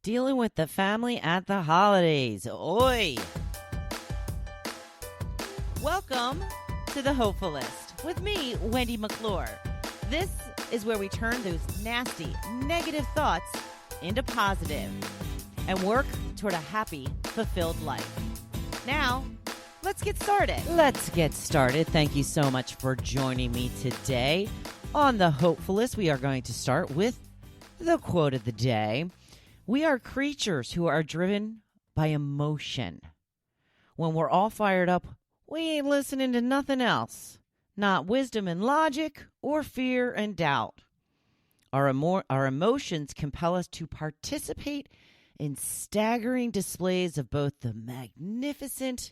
dealing with the family at the holidays. Oi! Welcome to the Hopefulist with me, Wendy McClure. This is where we turn those nasty, negative thoughts into positive and work toward a happy, fulfilled life. Now, let's get started. Thank you so much for joining me today. On the Hopefulist, we are going to start with the quote of the day. We are creatures who are driven by emotion. When we're all fired up, we ain't listening to nothing else. Not wisdom and logic or fear and doubt. Our emotions compel us to participate in staggering displays of both the magnificent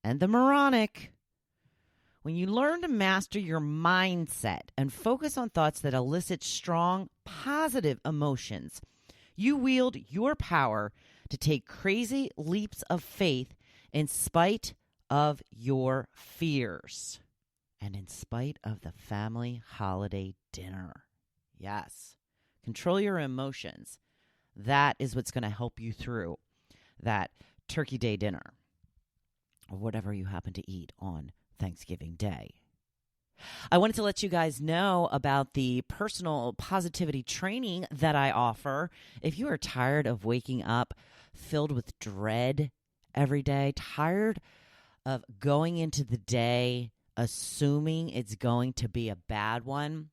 and the moronic. When you learn to master your mindset and focus on thoughts that elicit strong, positive emotions, you wield your power to take crazy leaps of faith in spite of your fears and in spite of the family holiday dinner. Yes. Control your emotions. That is what's going to help you through that Turkey Day dinner or whatever you happen to eat on Thanksgiving Day. I wanted to let you guys know about the personal positivity training that I offer. If you are tired of waking up filled with dread every day, tired of going into the day assuming it's going to be a bad one,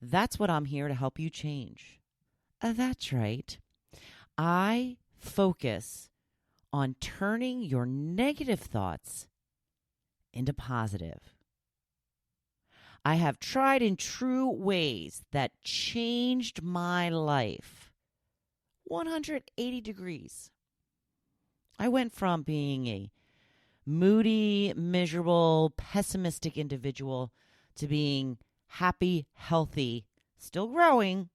that's what I'm here to help you change. That's right. I focus on turning your negative thoughts into positive. I have tried and true ways that changed my life 180 degrees. I went from being a moody, miserable, pessimistic individual to being happy, healthy, still growing,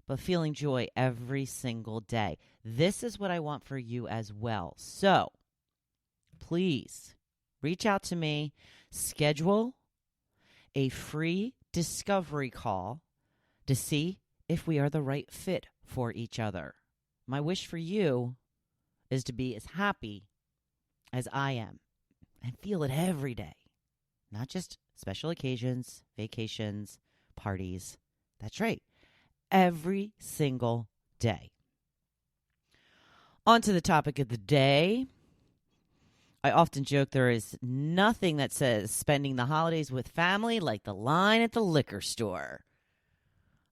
but feeling joy every single day. This is what I want for you as well. So please reach out to me, schedule a free discovery call to see if we are the right fit for each other. My wish for you is to be as happy as I am and feel it every day, not just special occasions, vacations, parties. That's right. Every single day. On to the topic of the day. I often joke there is nothing that says spending the holidays with family like the line at the liquor store.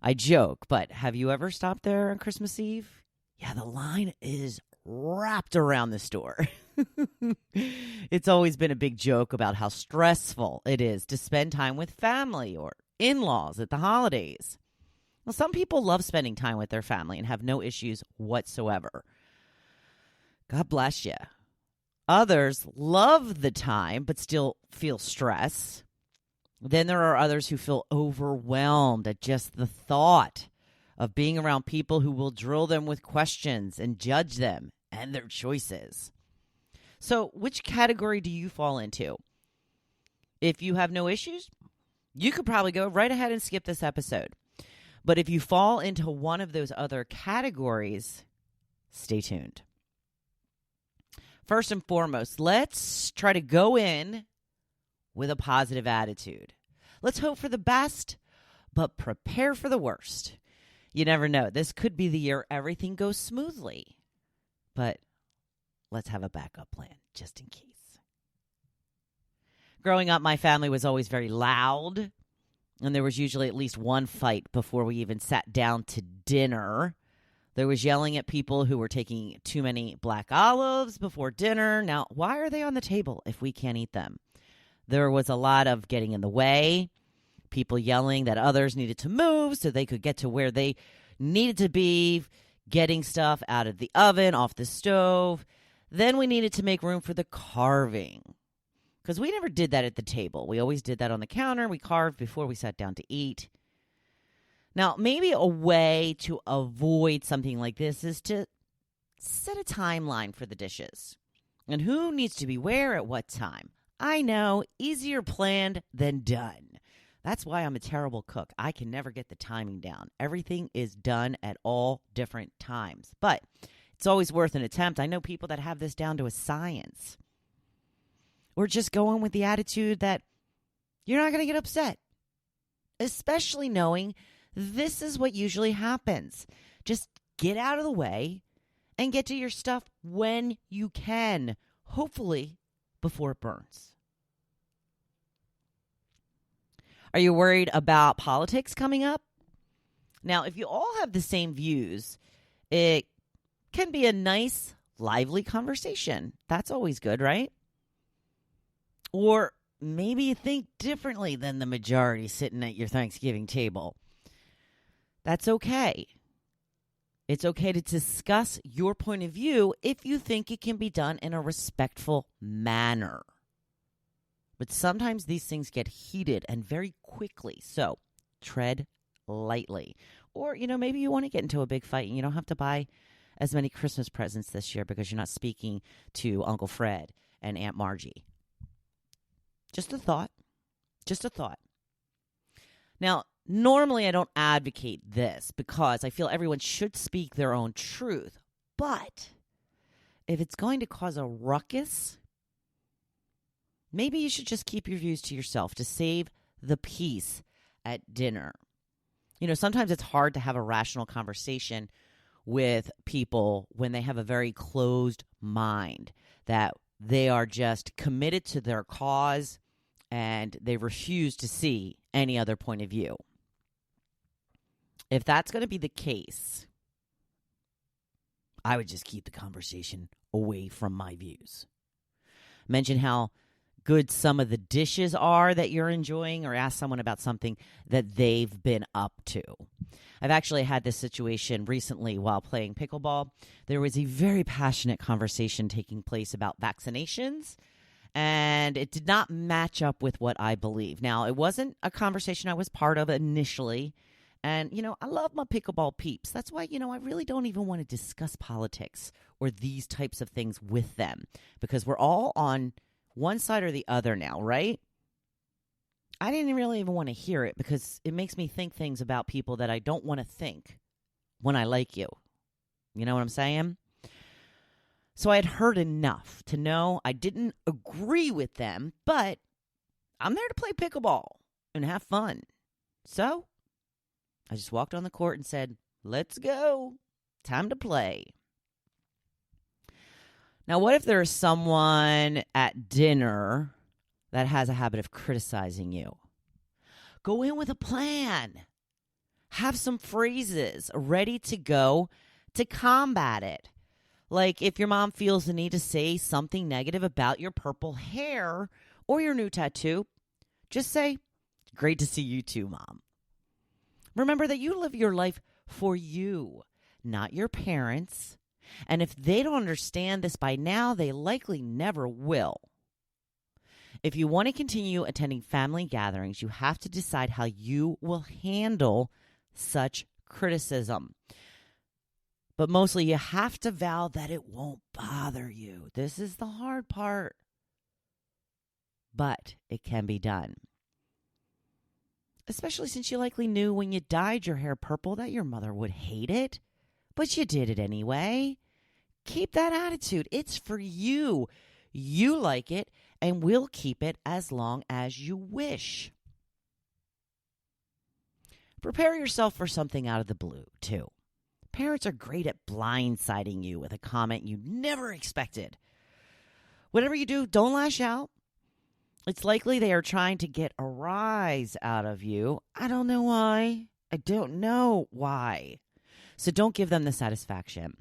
I joke, but have you ever stopped there on Christmas Eve? Yeah, the line is wrapped around the store. It's always been a big joke about how stressful it is to spend time with family or in-laws at the holidays. Well, some people love spending time with their family and have no issues whatsoever. God bless you. Others love the time but still feel stress. Then there are others who feel overwhelmed at just the thought of being around people who will drill them with questions and judge them and their choices. So which category do you fall into? If you have no issues, you could probably go right ahead and skip this episode. But if you fall into one of those other categories, stay tuned. First and foremost, let's try to go in with a positive attitude. Let's hope for the best, but prepare for the worst. You never know. This could be the year everything goes smoothly. But let's have a backup plan just in case. Growing up, my family was always very loud, and there was usually at least one fight before we even sat down to dinner. There was yelling at people who were taking too many black olives before dinner. Now, why are they on the table if we can't eat them? There was a lot of getting in the way, people yelling that others needed to move so they could get to where they needed to be, getting stuff out of the oven, off the stove. Then we needed to make room for the carving because we never did that at the table. We always did that on the counter. We carved before we sat down to eat. Now, maybe a way to avoid something like this is to set a timeline for the dishes and who needs to be where at what time. I know, easier planned than done. That's why I'm a terrible cook. I can never get the timing down. Everything is done at all different times. But it's always worth an attempt. I know people that have this down to a science. Or just go in with the attitude that you're not going to get upset. Especially knowing this is what usually happens. Just get out of the way and get to your stuff when you can. Hopefully before it burns. Are you worried about politics coming up? Now, if you all have the same views, it can be a nice, lively conversation. That's always good, right? Or maybe you think differently than the majority sitting at your Thanksgiving table. That's okay. It's okay to discuss your point of view if you think it can be done in a respectful manner. But sometimes these things get heated and very quickly. So tread lightly. Or, maybe you want to get into a big fight and you don't have to buy as many Christmas presents this year because you're not speaking to Uncle Fred and Aunt Margie. Just a thought. Just a thought. Now, normally I don't advocate this because I feel everyone should speak their own truth. But if it's going to cause a ruckus, maybe you should just keep your views to yourself to save the peace at dinner. Sometimes it's hard to have a rational conversation with people when they have a very closed mind, that they are just committed to their cause and they refuse to see any other point of view. If that's going to be the case, I would just keep the conversation away from my views. Mention how good some of the dishes are that you're enjoying, or ask someone about something that they've been up to. I've actually had this situation recently while playing pickleball. There was a very passionate conversation taking place about vaccinations, and it did not match up with what I believe. Now, it wasn't a conversation I was part of initially, and, I love my pickleball peeps. That's why, I really don't even want to discuss politics or these types of things with them, because we're all on one side or the other now, right? I didn't really even want to hear it because it makes me think things about people that I don't want to think when I like you. You know what I'm saying? So I had heard enough to know I didn't agree with them, but I'm there to play pickleball and have fun. So I just walked on the court and said, let's go. Time to play. Now, what if there's someone at dinner that has a habit of criticizing you? Go in with a plan. Have some phrases ready to go to combat it. Like if your mom feels the need to say something negative about your purple hair or your new tattoo, just say, great to see you too, Mom. Remember that you live your life for you, not your parents. And if they don't understand this by now, they likely never will. If you want to continue attending family gatherings, you have to decide how you will handle such criticism. But mostly you have to vow that it won't bother you. This is the hard part. But it can be done. Especially since you likely knew when you dyed your hair purple that your mother would hate it. But you did it anyway. Keep that attitude. It's for you. You like it, and we'll keep it as long as you wish. Prepare yourself for something out of the blue, too. Parents are great at blindsiding you with a comment you never expected. Whatever you do, don't lash out. It's likely they are trying to get a rise out of you. I don't know why. So don't give them the satisfaction.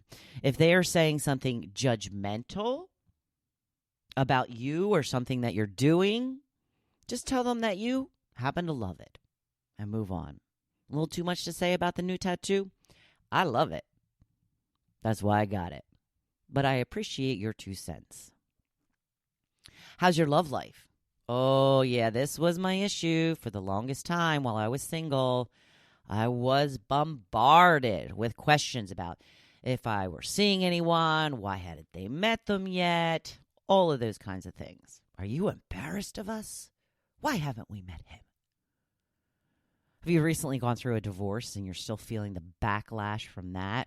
If they are saying something judgmental about you or something that you're doing, just tell them that you happen to love it and move on. A little too much to say about the new tattoo? I love it. That's why I got it. But I appreciate your 2 cents. How's your love life? Oh, yeah, this was my issue for the longest time while I was single. I was bombarded with questions about if I were seeing anyone, why hadn't they met them yet, all of those kinds of things. Are you embarrassed of us? Why haven't we met him? Have you recently gone through a divorce and you're still feeling the backlash from that?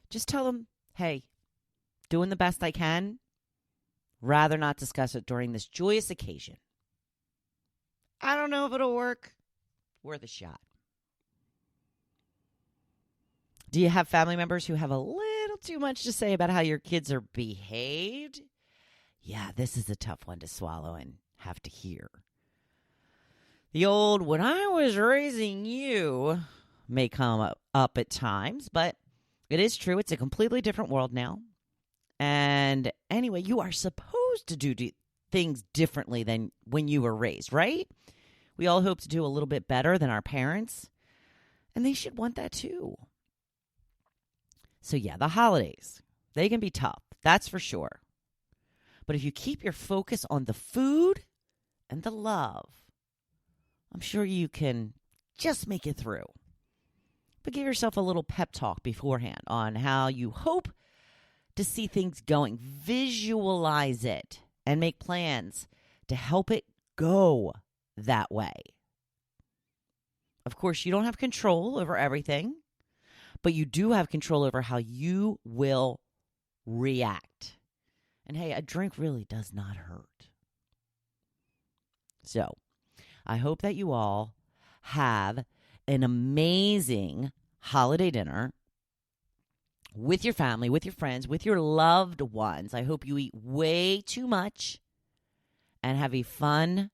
Just tell them, hey, doing the best I can. Rather not discuss it during this joyous occasion. I don't know if it'll work. Worth a shot. Do you have family members who have a little too much to say about how your kids are behaved? Yeah, this is a tough one to swallow and have to hear. The old, when I was raising you, may come up at times, but it is true. It's a completely different world now. And anyway, you are supposed to do things differently than when you were raised, right? We all hope to do a little bit better than our parents, and they should want that too. So yeah, the holidays, they can be tough, that's for sure. But if you keep your focus on the food and the love, I'm sure you can just make it through. But give yourself a little pep talk beforehand on how you hope to see things going. Visualize it and make plans to help it go that way. Of course, you don't have control over everything, but you do have control over how you will react. And hey, a drink really does not hurt. So, I hope that you all have an amazing holiday dinner with your family, with your friends, with your loved ones. I hope you eat way too much and have a fun,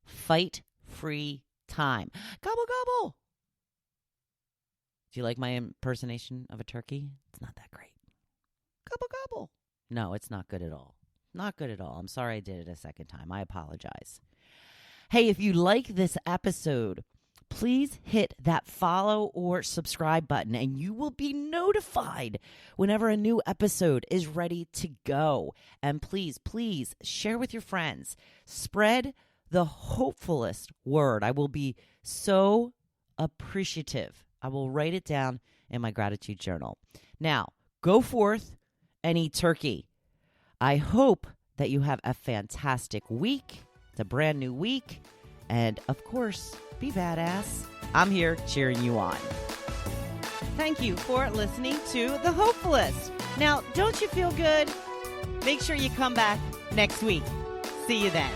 fight-free time. Gobble, gobble. Do you like my impersonation of a turkey? It's not that great. Gobble, gobble. No, it's not good at all. Not good at all. I'm sorry I did it a second time. I apologize. Hey, if you like this episode, please hit that follow or subscribe button and you will be notified whenever a new episode is ready to go. And please, please share with your friends. Spread the Hopefulist word. I will be so appreciative. I will write it down in my gratitude journal. Now, go forth and eat turkey. I hope that you have a fantastic week. It's a brand new week. And, of course, be badass. I'm here cheering you on. Thank you for listening to The Hopefulist. Now, don't you feel good? Make sure you come back next week. See you then.